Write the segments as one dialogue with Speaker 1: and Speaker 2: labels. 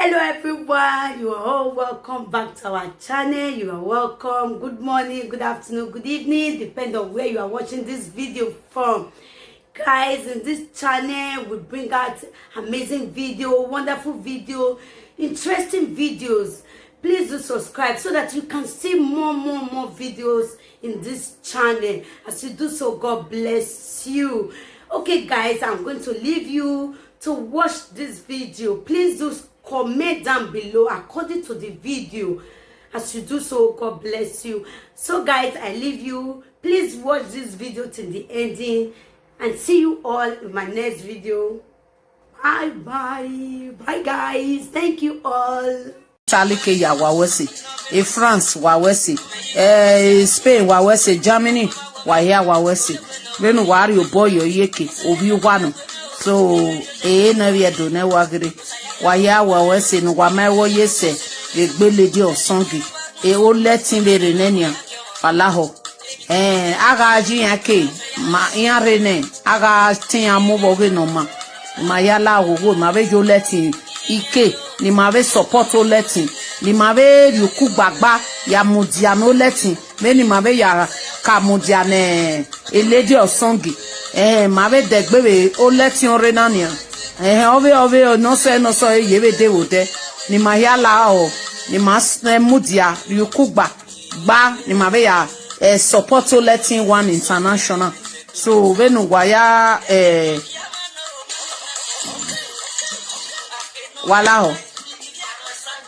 Speaker 1: Hello everyone, you are all welcome back to our channel. You are welcome. Good morning, good afternoon, good evening, depending on where you are watching this video from. Guys, in this channel we bring out amazing video, wonderful video, interesting videos. Please do subscribe so that you can see more videos in this channel. As you do so, God bless you. Okay guys, I'm going to leave you to watch this video. Please do comment down below according to the video. As you do so, God bless you. So guys, I leave you. Please watch this video till the ending and see you all in my next video. Bye guys, thank you all.
Speaker 2: Chalike ya wawesi, France wawesi, Spain wawesi, Germany wahia wawesi. Benu wari oboyo yeke obi wano. So na we do na wagire. Wahia wawesi no wamewo yese egbelede osongi. O letin bere nenia alaho. Aga ji yake ma yan rene aga tin amubo no ma. Ma yala owo ma be jo letin ike ni ma be support o letin ni ma be yuku gbagba ya mudia no letin me ni ma be ya ka mudia ne elede osongi ma be degbe o letin o re nania ove no so yebe de wote ni ma yala o ni ma mudia yuku gba ni ma be ya support o letin one international. So venu waya wala ho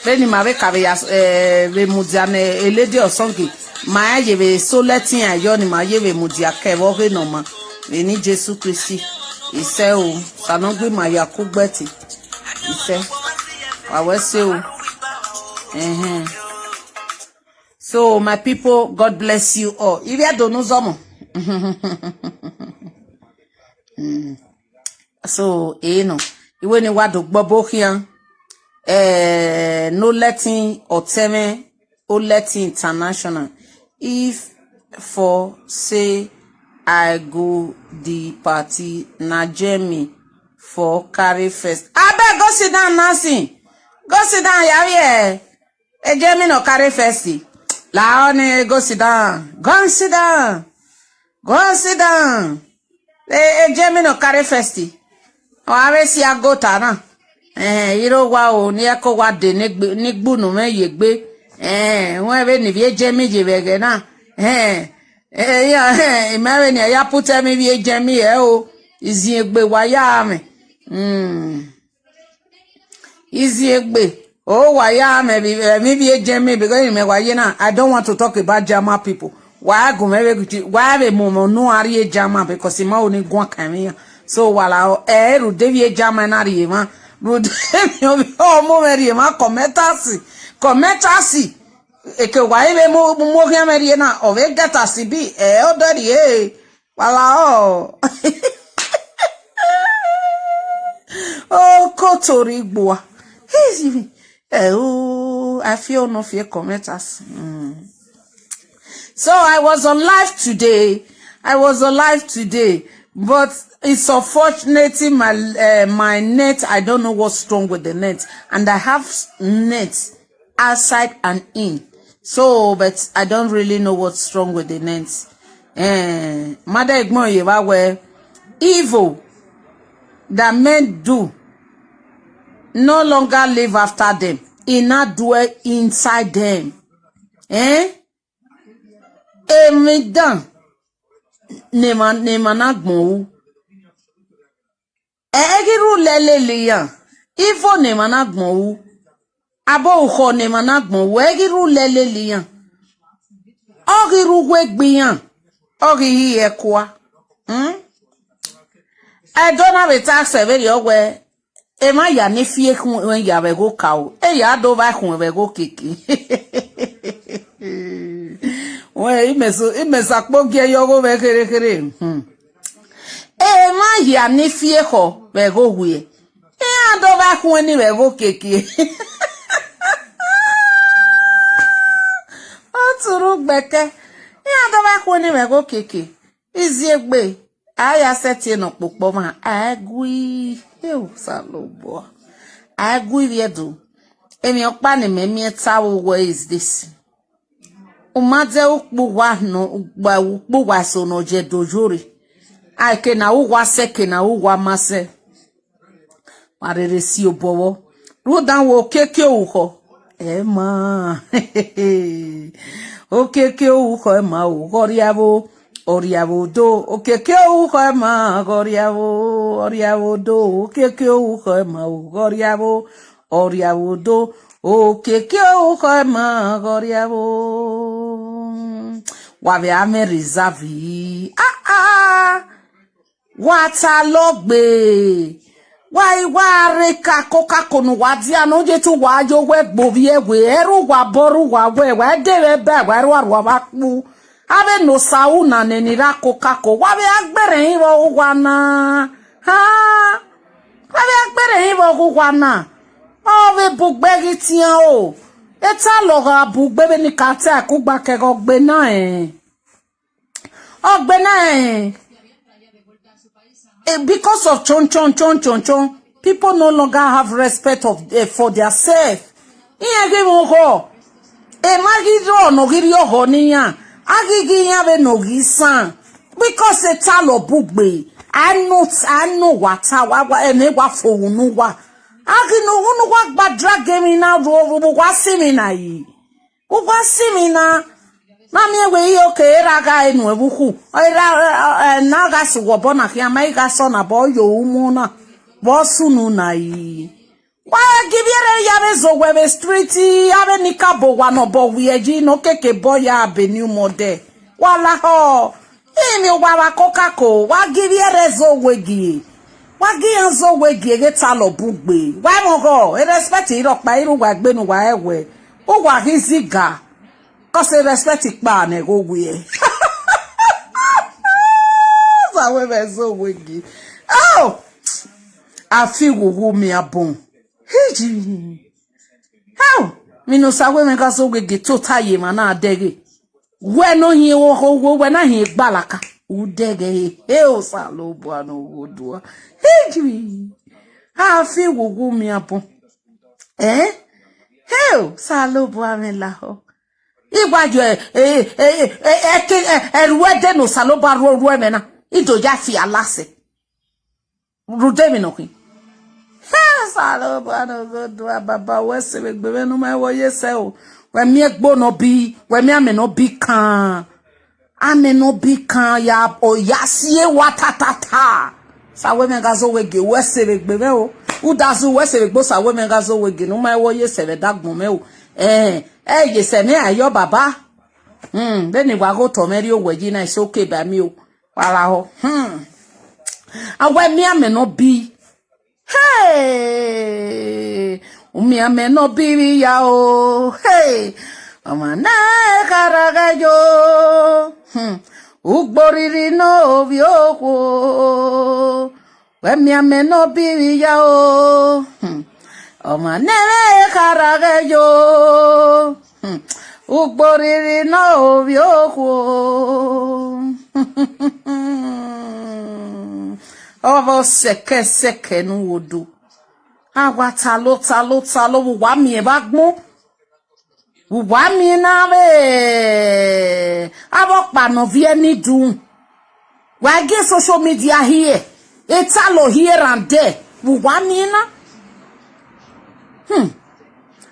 Speaker 2: beni mabe kabe ya be mudiane elede osongi ma ye be so letin ayo ni ma ye be mudia kewo he no ma ni Jesu Kristi ise o sanogbe ma ya kugbeti ise awese o So my people, God bless you all. If you don't know zomo so no iwe ni wado gbogbo kian no letting or teme o letting international if for say I go the party na Jamie for carry first abeg go sit down Nancy, go sit down yawie Jamie no carry first la oni go sit down Jamie no carry first Awe si agota na iro wa o ni eko wa de nigbu no me yegbe won be ni bi eje meje bege na ya imewe ni ya puta me bi eje mi o izi egbe wa ya me izi egbe o wa ya me bi eje mi because me wa ye na I don't want to talk about Jama people. Why go me why be mo no ari Jama because ma oni gwan kan ya. So wala ru devie jamana riema ru devie o mo meriema commentasi e ke wa ibe mo hia merie na o ve gatasi bi o dori wala o o kotori gboa I feel no fear commentasi. So I was on live today but it's unfortunately my net, I don't know what's wrong with the net, and I have net outside and in, so but I don't really know what's wrong with the net. Mother ignore you where evil that men do no longer live after them, it not dwell inside them. Emidan nemana gbon egiru lelele yan ifo nemana gbon wu abo uko nemana gbon wu egiru lelele yan ogiru wegbiyan ogi ekwa I don't have a tax very owe e ma ya ne fie kun wen ya be go kawo e ya do ba kun be go kiki we imesa kpogie yogo be kere ma ya ni fie ho be go hue e ado ba kun ni be go keke o turu gbeke e ado ba kun ni be go keke iziegbe aya seti no popo ma agui eu salobo agui viedo emi okpa ne memi tawo where is this umaze ukbuwa no ukbuwa so no je dojori ake na uwa seke na uwa mase marere si obowo rodan wo keke uho ma okeke uho ma oriavo do okeke uho ma oriavo do okeke uho ma oriavo do okeke uho ma oriavo wave ame reserve wata logbe wa reka koka konu wa dia no je tu wa jo we gbobi ewe eru wa boru wa we dere be wa ru wa pu abe no sauna ne ni ra koka ko wa be agbere yin wo wa na ha wa be agbere yin wo wa na o be bugbe gitian o eta lo ga bugbe be ni ka ta ku gba ke go gbe na ogbe na because of chon, people no longer have respect of for their self. Iye mo ho. Magidro no girio ho niya. Agigi ya be no gisan. Because a talo bugbe. I know what wa ene wa fo unu wa. Agi no unu wa gba drag me na ro wa simi na yi. Wa simi na na mi we okay era ga enu ebuku era na ga si wo bona kia mai ga so na bo yo umu na bo sunu na yi wa gibiere ya be zo we be street ya be nikabo wa no bo we eji no keke bo ya be new model wala ho imi wa kokako wa gibiere zo wegi wa gi zo wegi ge ta lo bugbe wa mo go e respect iro pa iru wa gbe nu wa ewe o wa hiziga cause respect ikpa na go we Osawenighazowegi oh I feel wo mi abon hiji how mi no Osawenighazowegi to taye ma na adege we no yin wo we na hin gbalaka udege osalobo anu godua hiji I feel wo mi abon salobo amela ho igbajo eruwede no saloba ru emena idoja fi alase rudemi no kin saloba no godua baba wese begbe no ma wo yese o we mi egbo no bi we mi ame no bi kan ya o yasie watatata Osawenighazowegi wese begbe o udazu wese begbo Osawenighazowegi no ma wo yese be dagbon me o ye se me ayo baba beni wa go to meri oweji na is okay by me o wala ho awe mi ame no bi umi ame no bi ya o amana karagajo ugboriri no bi oko we mi ame no bi ya o amana karagajo ugboriri no bi oko ovo seke nu wodo agwa talo wa mi e bagbon wa mi na be abo pa no vie ni dun wa get social media here etalo here and there wa mi na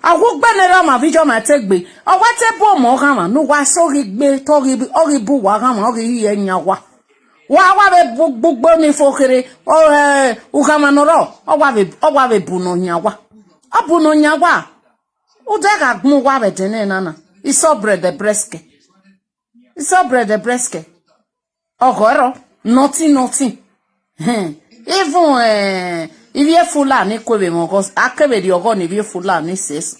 Speaker 2: awo gbenera ma video ma tegbe owa te bo mo kan ma no wa so gbe to ri bu wa kan ma ri yen wa be gbogbo ni fokere o kama noro o wa be bu no nya wa abu no nya wa o de ga gun wa be tene nana iso bread the breske ogoro nothing even if fula ni kwebe mo cause akebe di ogo ni if fula ni ses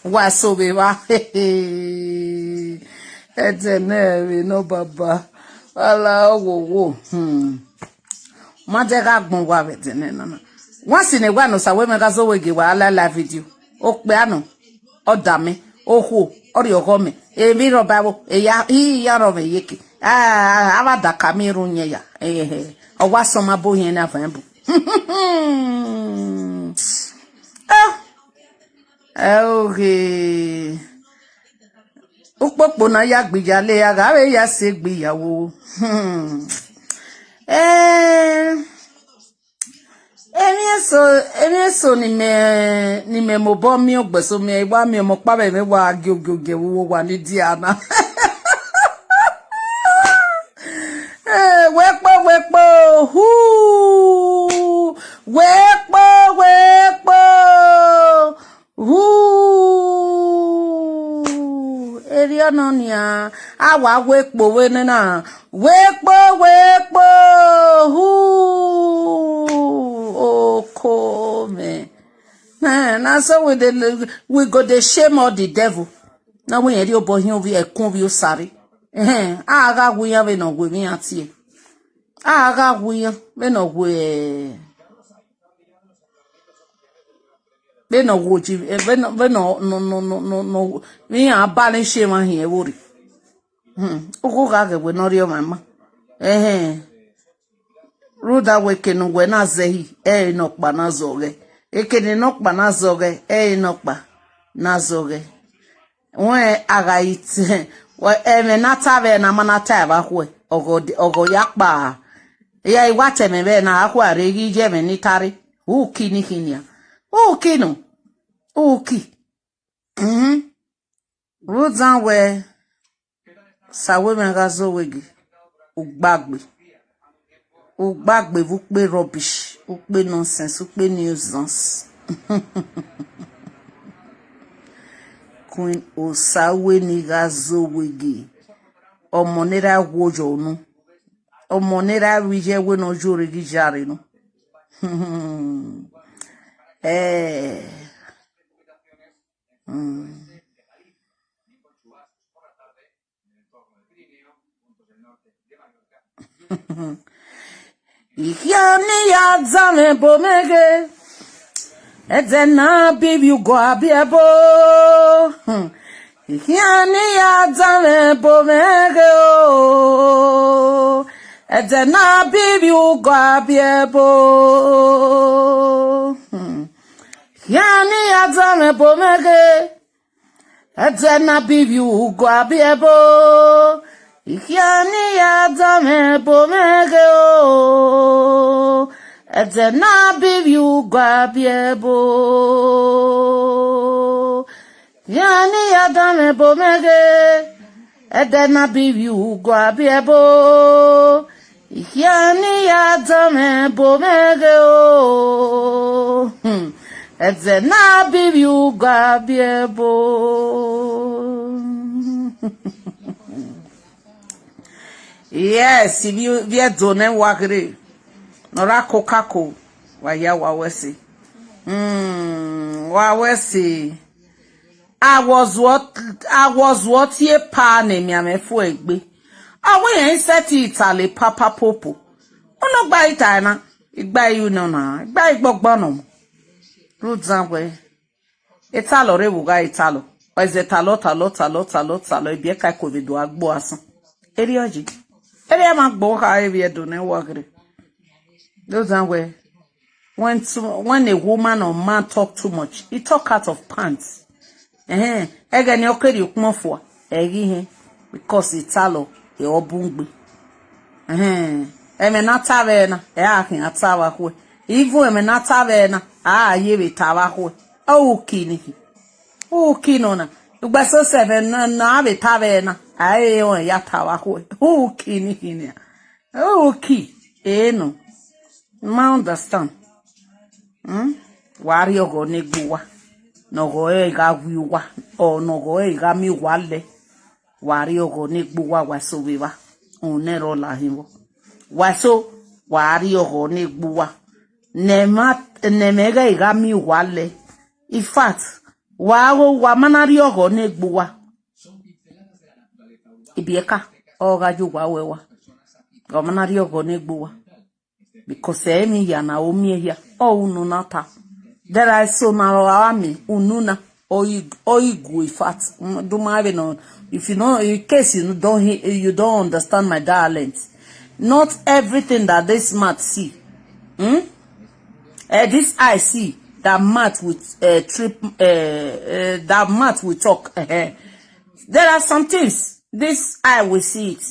Speaker 2: wa so be wa etene no baba ala wo ma de ga gbon wa be tene nana once in a while no Osawenighazowegi wa ala video o pe anu o da mi o ho ori ogo mi e mi ro bawo e ya ro me yeke aba da kamiru nye ya o wa so ma bo yen na fan bu Okay. Ukpopo na ya gbijale ya gawe ya se gbiyawo. Emi so ni me mo bo mi ogbeso mi wa mi mo pa be me wa gioge wo wa ni diana. Wepo hu wepo hu Eriononia awa wepo we na wepo hu okome na so we go the shame of the devil na we eri obo hin obi ekun bi o sare aga wuya be no gwe mi ati aga wuya be no gwe be no woji be no mi abale she ma hin e wori ogo ga ge we no ri o mama ruda weke no gwe na zehi no kpa na zoge ekene no kpa na zoge no kpa na zoge we aga ite eme nata be na manata ba hwe ogo yakpa ya iwate me be na akwa regi je me nitari uki ni kinia uki no uki Rudan we Osawenighazowegi ugbagbe vukpe rubbish ukpe nonsense ukpe nuisance Queen Osawenighazowegi omonera wojo nu omonera wije we no jore gi jare nu Ikiani ya zame bomege Edena baby you go abiebo Ikiani ya zame bomege Edena baby you go abiebo Ikiani ya zame bomege Edena baby you go abiebo Ikiani ya zame bomege Edena baby you go abiebo Yani ya zame bomege Edena baby you go abiebo Yani ya zame bomege Edena baby you go abiebo Yes, if you don't wakre, nora kokako, waya wawesi. Wawesi. I was what ye pane mi amefu egbe. Awe yen seti Italy papa popo. Ono gba itana, igba you no na, igba igbogbo no. Rudan we. Italo re wuga Italo. Oze talo ebie kai covid do agbo asan. Erioji. Ere ma gbo ha e do ne wagre. Those are where when a woman or man talk too much, he talk out of pants. Ega ni okeri ukmo fo. Egi he because Italo e obungbe. Eme na tavena e akin atawa ho. Even eme na tavena ye be tawa ho. O kini. O kinona. Ugbaso 7 na be tavena. Aye on ya tawa ho. O kini. O ki. No. Ma understand. Wari ogo negbuwa. No go ga wiwa. O no go ga mi wale. Wari ogo negbuwa waso wiwa. Onero la himo. Waso wari ogo negbuwa. Nemega ga mi wale. In fact, wa manari ogo negbuwa. Ibieka oga juwa wewa. Wa manari ogo negbuwa. Because emi ya na omi here ununata there are so na awami ununa oigu in fact do my no if you know in case you don't understand my dialect not everything that this mouth see this eye see that math with that math we talk. There are some things this eye will see it.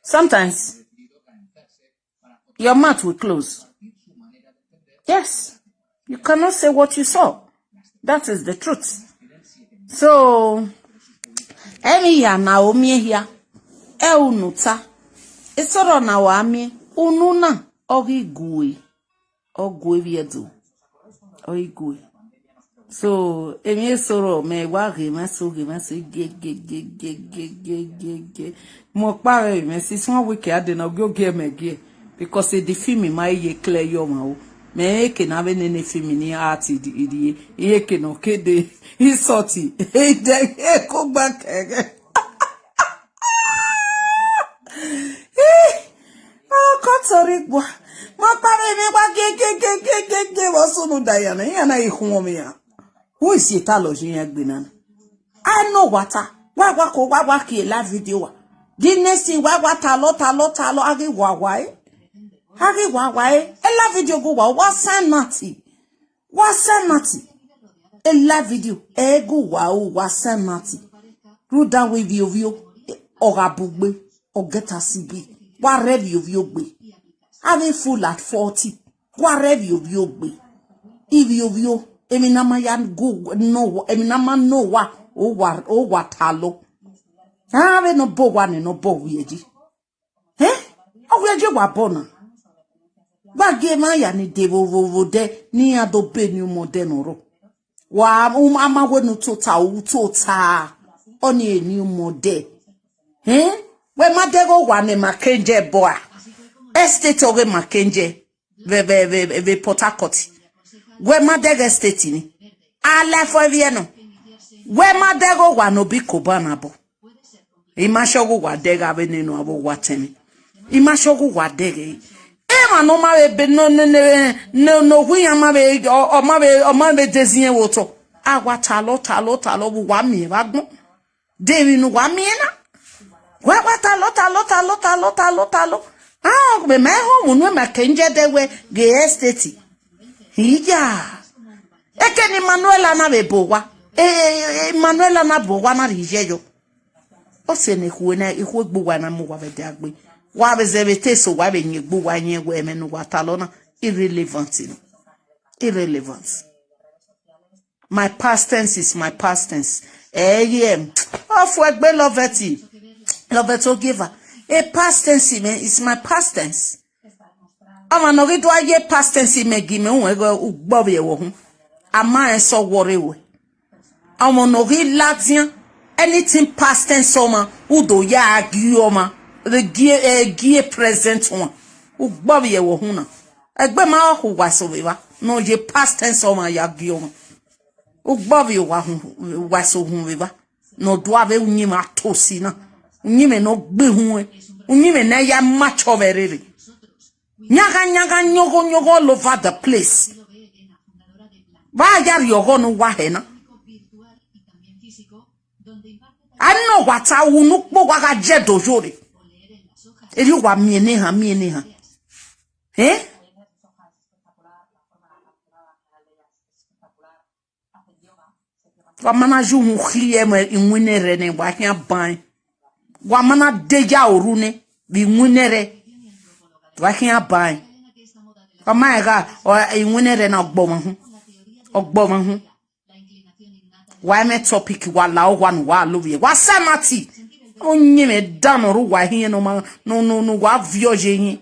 Speaker 2: Sometimes your mouth will close. Yes, you cannot say what you saw. That is the truth. So, emi ya Naomi here, unuta. Isoro na wami ununa ogigui viedu ogigui. So, emi soro me wagi masugi ge. Mo pare me si one week ade na go ge mege because e defeat me my ye clear your ma. Me ke na be nene femini art idi ye ke no kede isoti e de ko back again. Oh, sorry, boy. My pare me wa ge was no Diana. Yana ihu me ya. Who is it aloji yagbina? I know water. Wa ki live video. The next thing wa talo agi wa ela video go wa sanati. A live video ego wa sanati. Ru down with you ogabugbe or get a CB. Wa rev you gbe. Having full at 40. Wa rev you gbe. If you eminama yan go no eminama no wa o wa talo. Have no bo one no bo weji. O weji wa bona. Ba gema ya ni devo de ni adobe ni modernoro. Wa ama we no tota oni ni mode. We madego wa ne makenje boa. Estate oge makenje ve Port Harcourt. We madego estate ni. Ala fo vieno. We madego wa no bi kobana bo. Imashogo wa dega be nenu abo watemi. Imashogo wa dege. Ema no ma be no hu ya ma be o ma be desin woto. Agwa talo bu wa mi ba gun. Dewi nu wa mi na. Wa talo. Ah, be me home no ma kenje dewe ge estate. Hija. Eke ni Manuela na be bowa. Manuela na bowa na rijeyo. Ose ne hu na ihu gbowa na mu wa be de agbe. Wa be zebete so wa be nye gbowa nye we me no wa talo na irrelevant. My past tense is my past tense. Yeah. For egbe love to give her. A past tense is my past tense. Ama no ri do aye past tense me gi me won ugbo be wo hu. Ama so worry we. Ama no ri latian anything past tense oma udo ya gi oma the gie present one. Ugbo be wo hu na. Egbe ma ho waso we wa. No ye past tense oma ya gi oma. Ugbo be wa hu waso hu we wa. No do ave unyima tosi na. Unyime no gbe hu e. Unyime na ya macho verere. Nyaga nyogo all over the place. Vaya yogo no wahena. I know what I will look for what I jet dojori. If you want me ha. Wamana ju mukhlie me inwinere ne wa hia ban. Wamana deja orune bi nwinere wa hia ban. Wamaiga o inwinere na ogboma hu. Why me topic wala o wan wa lovie. Wa samati. Onye me danoro wa hia no wa vioje hin.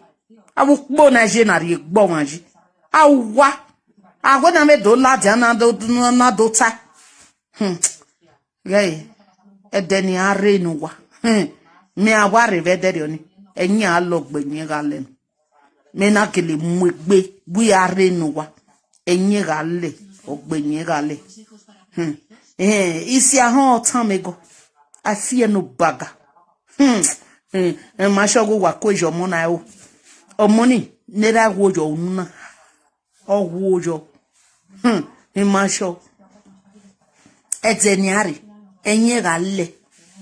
Speaker 2: Awu gbo na je na ri gbo wanji. Awa. Agona me do la dia na do ta. Yay. Edeni are no wa. Me aware vedere oni. Enyi alogbe nyi gale. Me na kele mwegbe bu are no wa. Enyi gale ogbe nyi gale. Isi ahon otamego. I fear no baga. Ma shogo wa kojo mo na o. Omoni nera wojo ununa. O wojo. Ma shogo Ezeniari, enye gale,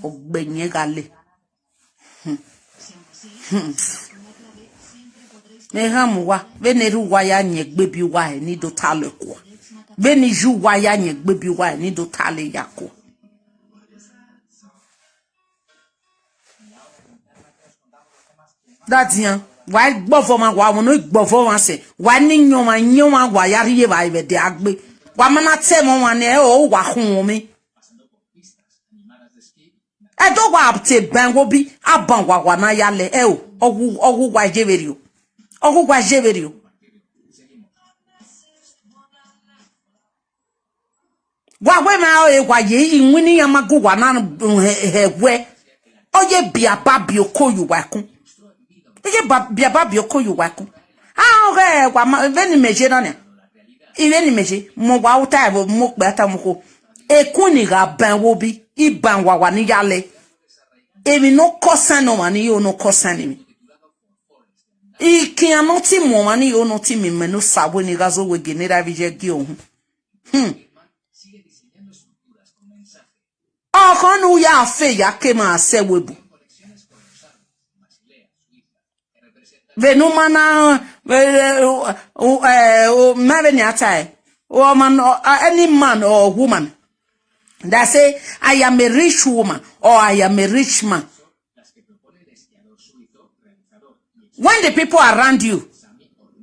Speaker 2: ogbenye gale. Mehamuwa, veneru waya nye gbebi wa ni do talo kwa. beni ju waya nye gbebi wa ni do tale yako. That's yan. Why gbofo ma wa wono gbofo wan se. Wa ni nyoma wa yari ye ba ibe de agbe. Wa mana te mo wan e o wa hun mi. E do wa apte ban wo bi aban wa na yale e o ogu wa jeveri o. Ogu wa jeveri o. Wa we ma o e wa ye inwini yamagu wa na hewe. Oye biaba bi okoyu wa kun. Oye biaba bi okoyu wa kun. Ah ore wa veni meje na ne. Iveni meje mo wa uta bo mo pe ata mo ko. Ekun ni ga ban wo bi iban wa ni yale. Emi no kosan no mani yo no kosan mi. Iki anoti mo mani yo no ti mi menu Osawenighazowegi ne da vije gi ohun. Okonu ya fe ya ke ma se webu. Venumana maveni atai. Woman or any man or woman that say I am a rich woman or I am a rich man. When the people around you,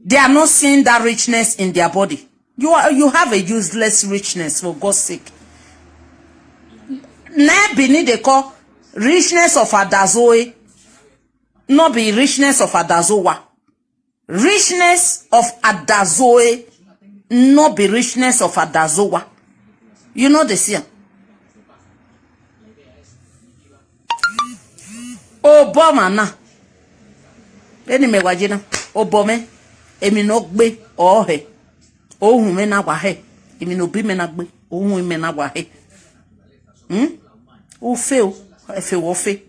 Speaker 2: they are not seeing that richness in their body. You have a useless richness, for God's sake. Na bini they call richness of adazoe, not be richness of adazowa. Richness of adazoe, not be richness of adazowa. You know the same. Obama na. Eni me wajina. Obome. Emi no gbe ohe. Ohun me na wa he. Emi no bi me na gbe. Ohun me na wa he. O fe o. Efe wo fe.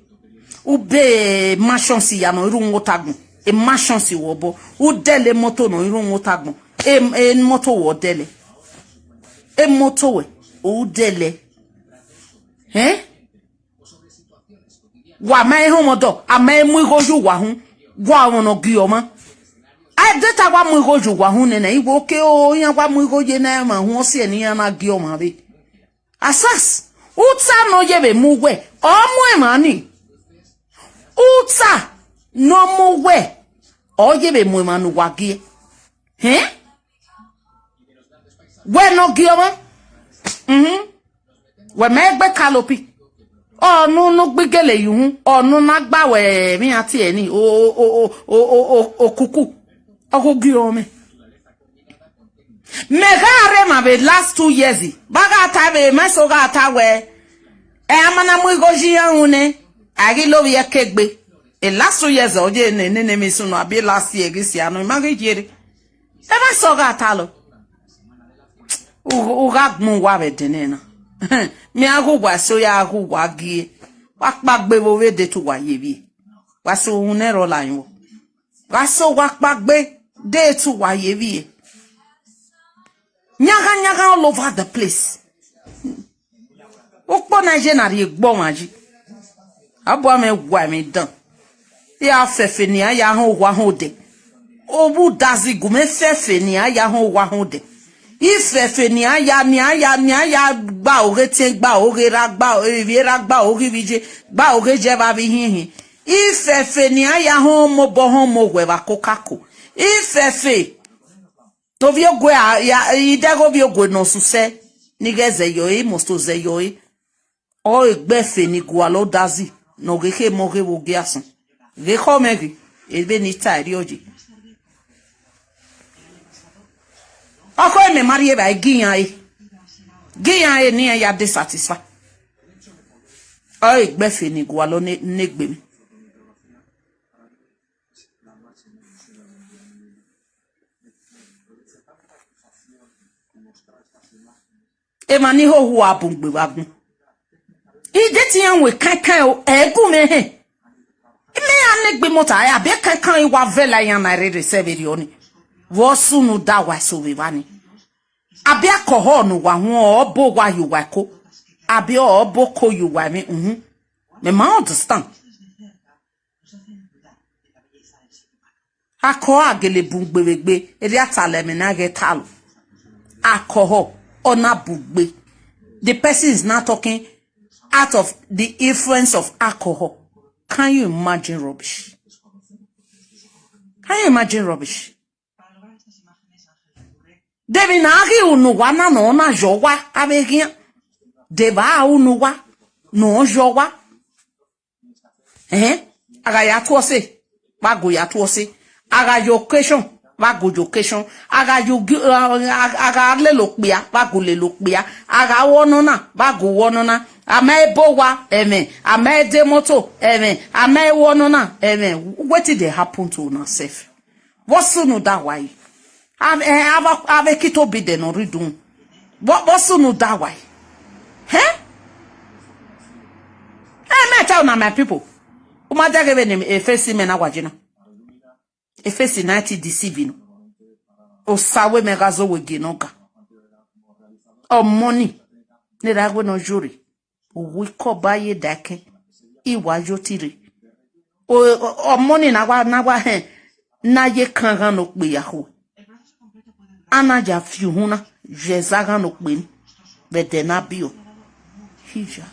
Speaker 2: U be machon si ya no iru ngotagun. E machon si wo bo. U dele moto no iru ngotagun. E moto wo dele. E moto we. O dele. Wa mai homodo. A mai mu goju wa hun. Gwa wono gioma. I data wa mu goju wa hun ne iwo ke o yan wa mu goje na ma hun si eni yan na gioma be. Asas. Uta no yebe mu we. O mu e mani. Uta no mu we. O yebe mu manu wa gie. We no gioma. We megbe kalopi. Oh no gbegele yuhun. Oh no nagbawe mi ati eni. O kuku. Ogo giome. Megare ma be last 2 years. Baga ta be mesoga ta we. Amana mu goji yanune. Agi lo ye kegbe. E last 2 years oje ne mi sunu abi last year gisi anu magi jere. E ma soga ta lo. Uga mu wa be denena. Mi agugwa so ya agugwa gie. Wakpagbe wo we de tu wa yebi. Waso unero la yin wo. Waso wakpagbe de tu wa yebi. Nyaga all over the place. Okpo na je na ri egbo maji. Abo me gwa me dan. Ya fefe ni aya ho wa ho de. Obu dazi gume fefe ni aya ho wa ho de. Ifefe ni aya gba oge te gba oge ra gba eviera gba oge vije gba oge je ba bi hihin. Ifefe ni aya ho mo bo ho mo we ba kokako. Ifefe to vi ogwe ya idego bi ogwe no suse ni geze yo e mosto ze yo e o egbefe ni gwa lo dazi no ge ke mo ge wo ge asun ge komegi ebe ni tari oji. Oko me marie ba giyan e ni ya dissatisfied. O egbefe ni gwa lo negbe mi. E mani ho hu abungbe wagun. Ide ti yan we kankan o egu me he. Ime ya negbe mota ya be kankan iwa vela yan na re serve oni. Wo sunu da wa so we wani. Abi akoho no wa ho obo wa yu wa ko. Abi obo ko yu wa mi Me ma understand. Ako agele bungbewegbe eri atale me na ge talo. alcohol or na bugbe. The person is now talking out of the influence of alcohol. Can you imagine rubbish? Can you imagine rubbish? Devi nagi unuwa na no na jowa avegia. Deva unuwa no jowa. Aga ya tuose. Bago ya tuose. Aga yocation. Bago yocation. Aga le lokbia. Bago le lokbia. Aga wonona. Bago wonona. Ame bowa. Ame demoto. Ame wonona. What did they happen to ourselves? What's no that way? Ave kito bide no ridun. What's no that way? Me tell na my people. Umada gave them a face me na wajina. A face 90 deceiving. Osawenighazowegi noga. O money. Ne ragwe no jury. Wiko baye dake. Iwa jotiri. O money na na ye kanga no kbe yahu. Ana ja fiuna. Jezaga no kbe. Bedena bio. Hija.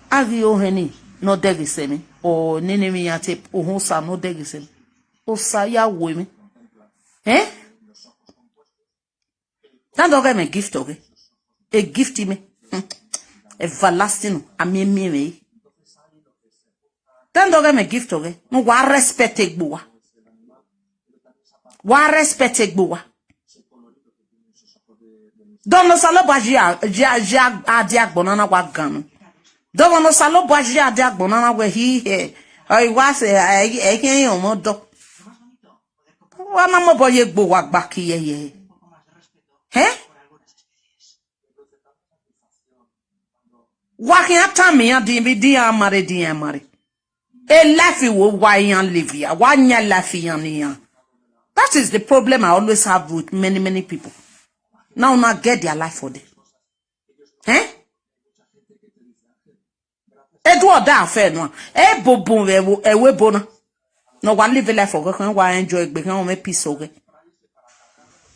Speaker 2: Agi oheni no degisemi o nene mi yate ohunsa no degisemi osa ya wemi Tando ge me gift oge a gift me everlasting amemi me Tando ge me gift oge no wa respect egbuwa Dono salo baji adi agbona na wa ganu Don't no salo baji ade agbona we he I was I can omodo wa na mo boye gbo wa gba kiye wa kan atami ya di amare e lafi wo wa yan live ya wa nya lafi yan ni yan That is the problem I always have with many people now not get their life for them Edward da affair no e bobon we bona no wa live life for kan wa enjoy gbe kan me peace oge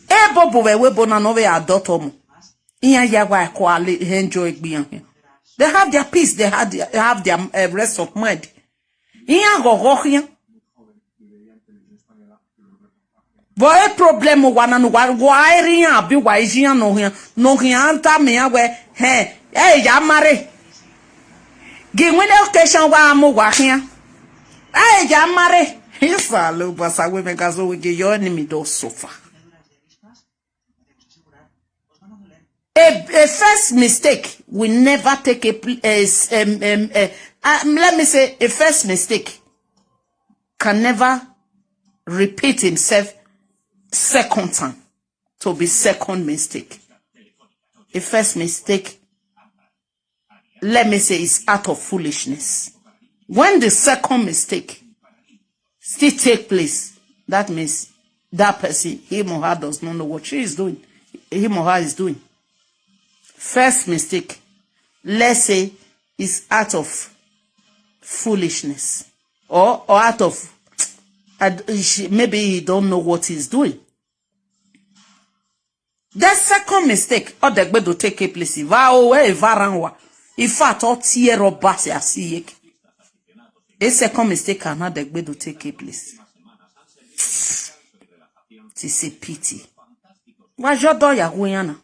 Speaker 2: e bobo we bona no we adopt omo iya ya wa ko ale enjoy gbe yan they have their peace they have their rest of mind iya gogo yan boy problem wana no wa iri yan abi wa iji yan no yan ta me ya we ya mare Give me the occasion wa mo wa here. Ay ja mare. Isalo Osawenighazowegi your enemy do sofa. A first mistake will never take let me say a first mistake can never repeat himself second time to be second mistake. A first mistake let me say it's out of foolishness. When the second mistake still take place, that means that person, him or her does not know what she is doing. Him or her is doing. First mistake, let's say, is out of foolishness. Or out of, maybe he don't know what he's doing. The second mistake, or the to take place, in fact, all tear or bass, I see it. A second mistake cannot to take place. It's a pity. Why your door ya huyana?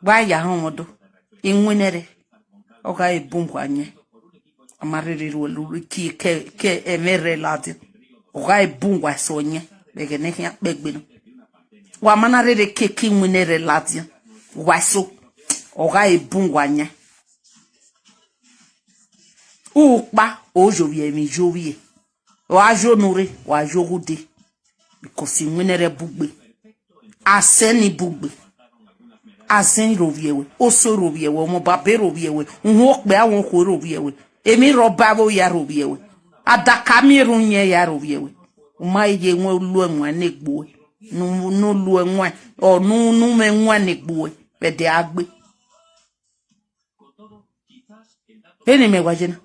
Speaker 2: Why ya homodo? In winere. Okay, boom wanye. Amariri will ke emere ladi. Okay, boom wa sonye. Begene ya begbino. Wa manare keki winere ladi. Waso. Okay, boom wanye. Ukpa ojowie mi jowie wa jonure wa jogude because winere bugbe aseni bugbe asen roviewe oso roviewe mo babe roviewe nhu okpe awon ko roviewe emi roba bo ya roviewe adaka mi runye ya roviewe umaye nwe lu enwa negbo no lu enwa o nu me enwa negbo be de agbe eni me gwajena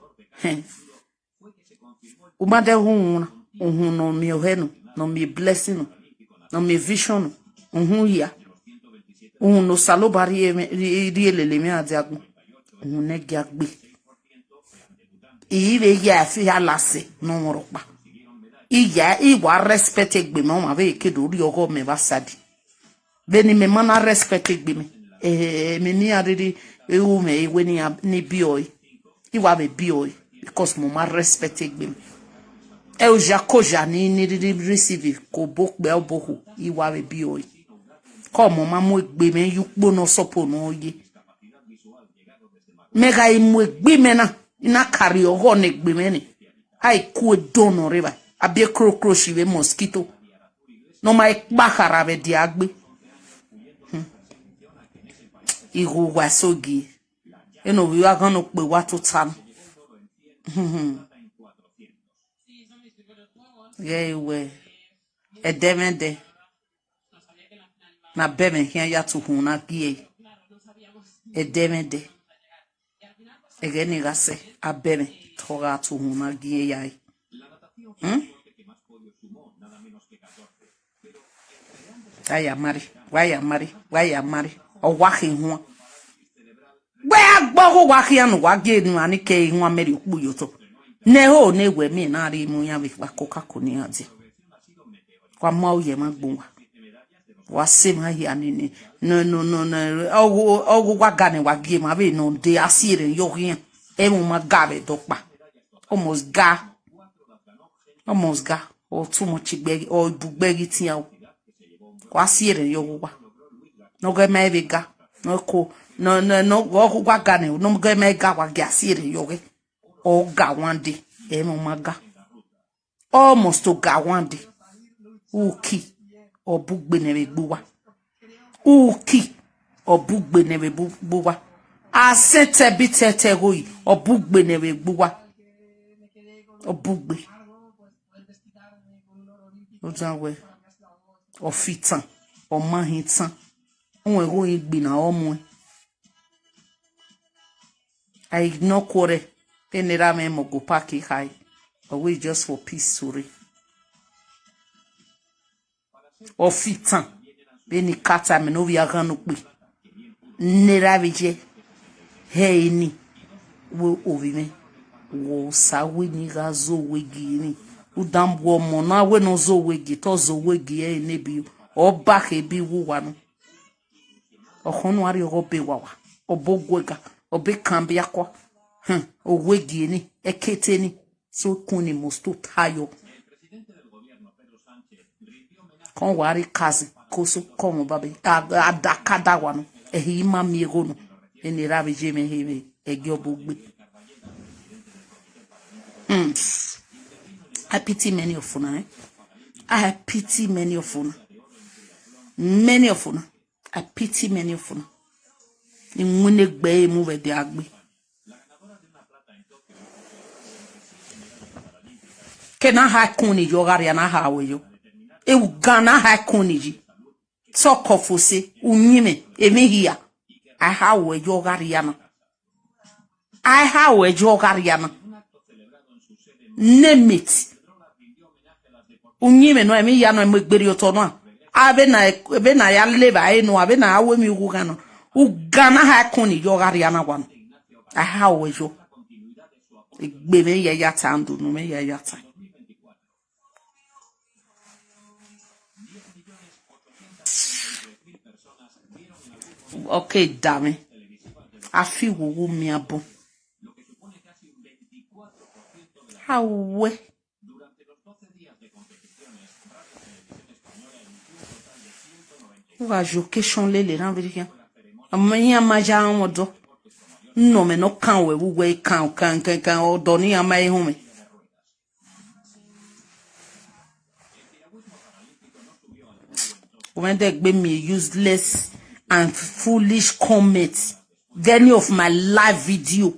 Speaker 2: Umade huna no mi oheno no mi blessing no mi vision ya no salobari rielele mi adiagun ne giagbe ibe ya fi alase no moropa iya iwa respect egbe me ma be kedo ri ogo me basadi beni me mana respect egbe me me ni adede ewu me ewe ni bioi iwa be bioi because mo ma respect egbe me e o jakoja ni receive ko bokbe obohu iwa be bioi como mamu egbe me yukpo no sopo no ye mega imu egbe me na ina carry ogo ne egbe me ni ai ku dono reba abie krokro shiwe mosquito no ma ekbakara be diagbe Osawenighazowegi eno we are gonna pe wa to tan yeah we edemede na beme hia ya to hu na gie edemede egeni gase abeme toga to hu na gie yai why mari o wahi ho gba agbo wahi anu wage nu ani ke hu ameri okpu yoto ne ho ne we mi na ri mu ya bi koka koni adi kwa ma uye magbonwa wa se ma hi ani no ogu wagane wage ma be no de asire yo hin e mu magabe dokpa almost ga o too much gbegi o bugbegi ti ya kwa sire yo gwa no ge me be ga no ko no ogu wagane no ge me ga wa ga sire yo ge o ga one day e mu maga almost to ga one day uki obugbe ne be gbuwa uki obugbe ne be gbuwa asete bitete hoyi obugbe ne be gbuwa obugbe ojanwe ofitan omahitan onwe go igbe na omo I ignore kore enera me mo go park high but we just for peace story ofitan beni kata me no we aganu pe nera beje hey ni wo ovime wo Osawenighazowegi ni udambo mo na we no Zowegi to Zowegi e nebi oba ke bi wuwa no ohonu ari obe wawa obogwega obe kambi akwa owegi ni ekete ni so kuni mosto tayo kon wari kazi koso komo babe adakada wano ehi mami ego no enera beje me hebe egi obogbe I pity many of you, eh? I pity many of you. Many of you. I pity many of you. In winning bay move the agbe. Can I have kuni yogari and I have you? E ugana ha kuni. Talk of use unyime emi here. I have a yogariana. I have a yogariana. Name it. Unyime no emi ya no emegberi oto no abe na ya leba enu abe na awe mi ugano ugana ha kuni yogariana wan I have a yo egbe me ya yata ndu no me ya yata. Okay, damn it. I feel wo mi abo. How we? Wa jocation lele ran birikan. Amanya maja wodo. No me no kan we kan odo ni ama ehun me. When they gbe me useless and foolish comments, any of my live video,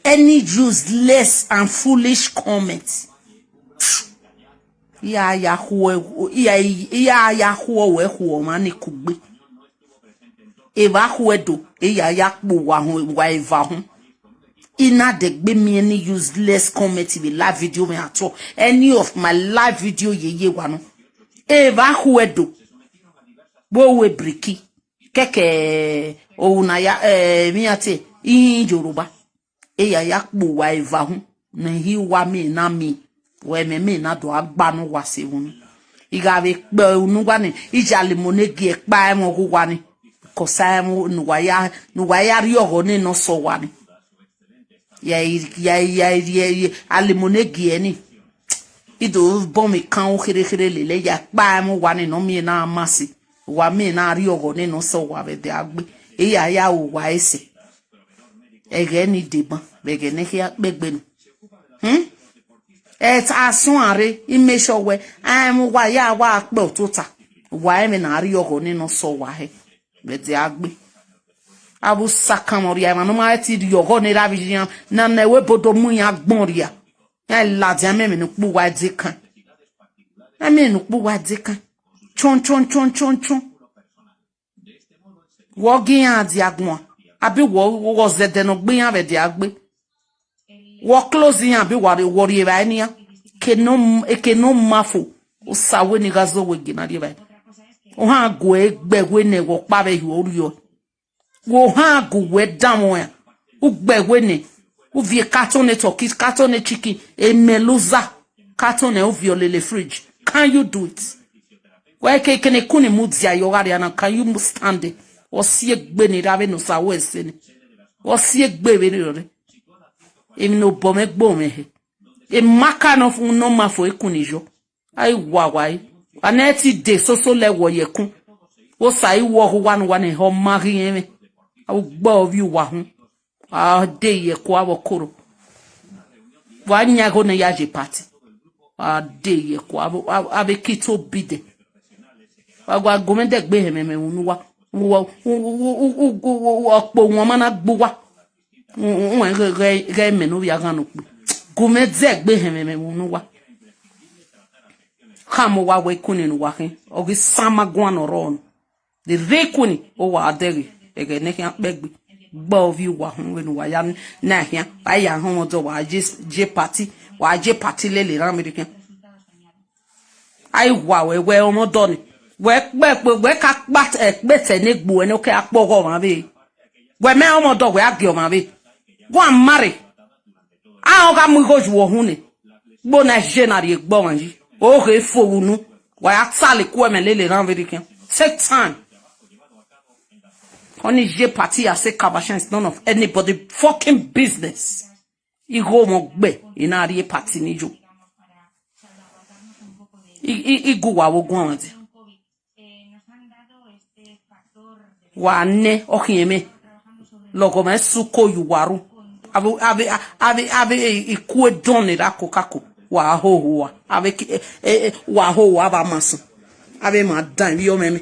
Speaker 2: any useless and foolish comments. Ya huwe we huwe mani kugbe. Eva huwe do, ya kbu wa eva hun. Ina de gbe me any useless comment in live video me at all. Any of my live video ye wano. Eva huwe do. Bo we briki. keke o na ya mi ate in Yoruba e ya yakpo wa eva hu na hi wa mi na mi we me na do agba no wase hu iga be pe unu gwa ni ijale monegi e pa e mo gwa ni ko sa mo nu wa ya ri ogo ni no so wa ni ya alimonegi eni ido bomi kan o khere lele ya pa mo wa ni no mi na amasi wa mi na ri ogo ni no so wa be de agbe e ya o wa ese ege ni deban bege ne ki agbegbe ni et asun are imesho we am wa ya wa pe otuta wa mi na ri ogo ni no so wa he be de agbe abu sakamori ya no ma ti ri ogo ni ra bi na na we bodo mu ya gbon ria ya la dia me nu pu wa di kan na me nu pu wa di kan chon wo gin adi agbon abi wo zede no gbe yan be di agbe wo close yan abi wo ri ba ni ya ke no mafo Osawenighazowegi na ri ba o ha go egbewe ne wo pa be yo ri yo wo ha go we down ya ugbewe ne u vie carton turkey carton chicken e meluza carton e u violele fridge. Can you do it? Why can you kuni mudia yogari na can you stand it? O si egbe ni rabe no sa wese ni. O si egbe be ni e no bome gbome he. E maka no fun no ma fo ekuni jo. Ai wawai. Aneti de so le wo yekun. O sai wo ho wan ho mari eme. Au gbo vi wa hu. Ah de ye ko abokoro. Wa nya go na yaje party. Ah de ye ko abe kito bide. Agwa gomende gbe hememe unu wa. Opo won ma na gbo wa. Won re me no ya gan no pe. Gomende gbe hememe unu wa. Kamo wa we kuni no wa hin. Ogi sama gwan oro. The rekuni o wa aderi. Ege ne kan begbe gbo vi wa hun we no wa ya na hia ba ya hun mo do wa je party lele ran american ai wa we omo do ni we pe ka pa pe te ne gbo eni o ka apogo ma be we me omo do we age o ma be go and marry a o ga mu go ju ohun ni gbo na je na ri gbo wan yi o re fowunu wa ya sale ku me lele ran american take time. Only J party I say Kabashan is none of anybody fucking business. Igo mogbe ina ri party ni jo. Igu wa wogun ante. Wa ne okinyeme. Logo me suko yuwaru. Ave ikue doni ra kokako. Wa ho wa. Ave wa ho wa ba masu. Ave ma dan bi o meme.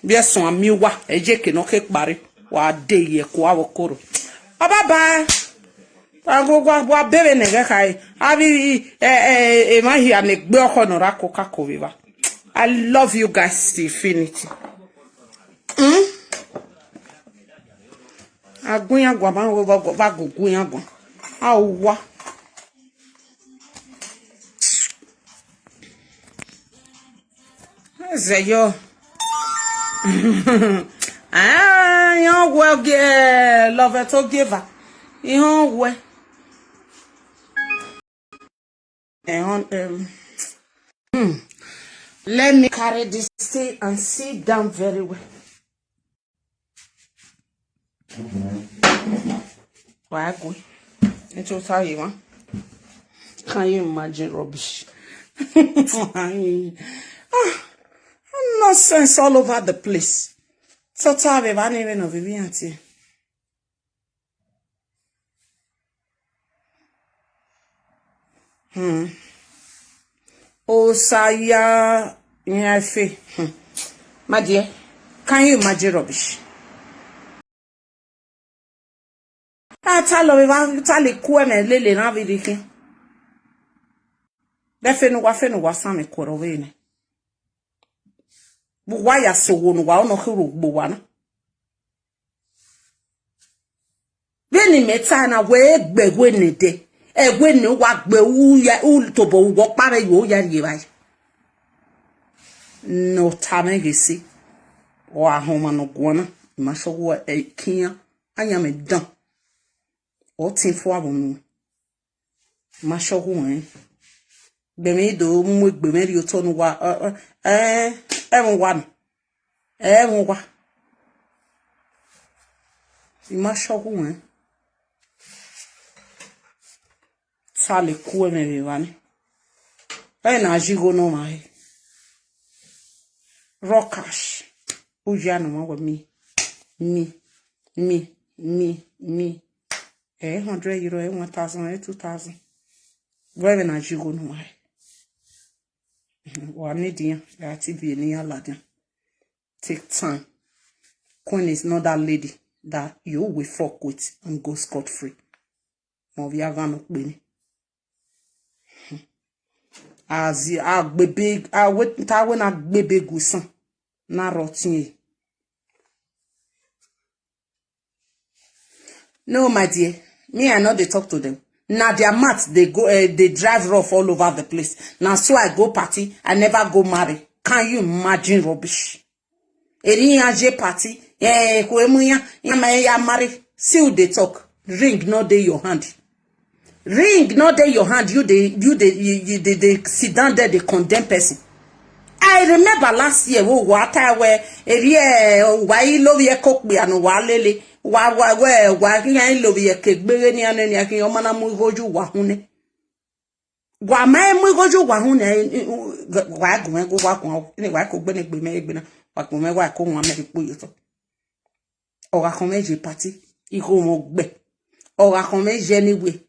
Speaker 2: Bien son ami wa eje ke no ke pare wa de ye ko awokoro baba wa bebe ne ga kai abi ma hia ne gbe oko no ra ko kako viva. I love you guys to infinity. Agunya gwa ma wo ba gugunya gwa awa zeyo. You well get love it to give her. You well. Let me carry this thing and sit down very well. Why go? It's what I want. Can you imagine rubbish? Nonsense all over the place. So tell me, I even know Vivianti. Osaya Nyafe. My dear, can you imagine rubbish? I tell you, tell you, Kueme Lily, and I'll be looking. Defino was some quarter. Why are so one wow no hero buwana? Then metana we be when day. E when no wak be ya ultobo walk para yo ya. No time you see. or a home and guana, mashawa a kia, I am a dumb. Or tin for a woman. Mashawa, Bemedo, Mug Bemedio ton everyone. Everyone. Mashawa. Sale kueme vivane. Na jigo no mai. Rockash. Ujano ma with me. 100 euro, 1,000, 2,000. Where na jigo no mai. One dia, that be near ladder. Take time. Queen is not that lady that you will fuck with and go scot-free. Movia vano bini. As a baby, I wait when a baby gusan. Na rotin. No, my dear. Me, I know they talk to them. Now their mats, they go, they drive rough all over the place. Now, so I go party, I never go marry. Can you imagine rubbish? Eri party, ya marry. See who they talk. Ring not dey your hand. Ring not dey your hand. You they sit down there, they condemn person. I remember last year, water where why love ye cook me and walele, why love ye cake, begini and any yamana mugoju wahune. Why my mugoju wahune, why go walk on, anyway, I could be made, but when I come on, make it or a comedy party, you go be, or a comedy anyway.